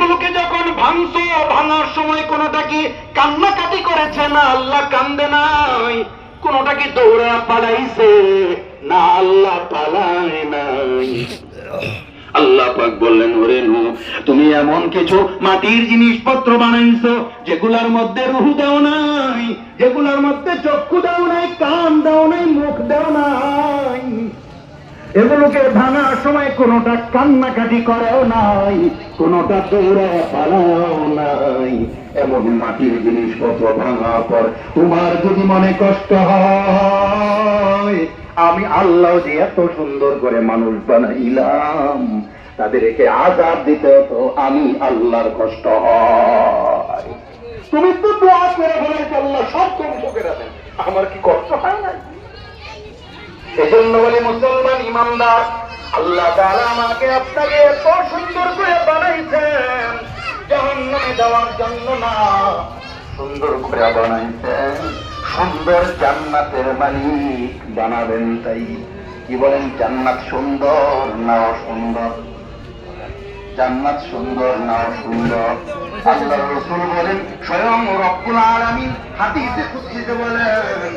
এগুলোকে যখন ভাঙছো, ভাঙার সময় কোনোটা কি কান্নাকাটি করেছে? না, আল্লাহ কান্দে নাই। কোনোটা কি দৌড়া পালাইছে? না, আল্লাহ পালায় নাই। আল্লাহ পাক বললেন, ওরে নূহ, তুমি এমন কিছু মাটির জিনিসপত্র বানাইছো যেগুলার মধ্যে রূহ দাও নাই, যেগুলার মধ্যে চক্ষু দাও নাই, কান দাও নাই, মুখ দাও নাই। এগুলোকে ভাঙার সময় কোনোটা কান্নাকাটি করেও নাই, কোনোটা দৌড়ায় পালাও নাই। এমন মাটির জিনিসপত্র ভাঙার পর তোমার যদি মনে কষ্ট হয়, আমি আল্লাহ যে এত সুন্দর করে মানুষ বানাইলাম, তাদেরকে আযাব দিতে তো আমি আল্লাহর কষ্ট হয়। তুমি তো দোয়া করে বলেছ আল্লাহ সব ধ্বংস করে দেন, আমার কি কষ্ট হয় না? এজন্য বলে মুসলমান ইমানদার, আল্লাহ তাআলা আমাকে আপনাকে এত সুন্দর করে বানাইছেন জাহান্নামে যাওয়ার জন্য না, সুন্দর করে বানাইছেন সুন্দর জান্নাতের মালিক বানাবেন। তাই কি বলেন, জান্নাত সুন্দর না অসুন্দর? জান্নাত সুন্দর না অসুন্দর? আল্লাহর রাসূল বলেন, স্বয়ং রব্বুল আলামিন হাদিসে কুদসিতে বলেন,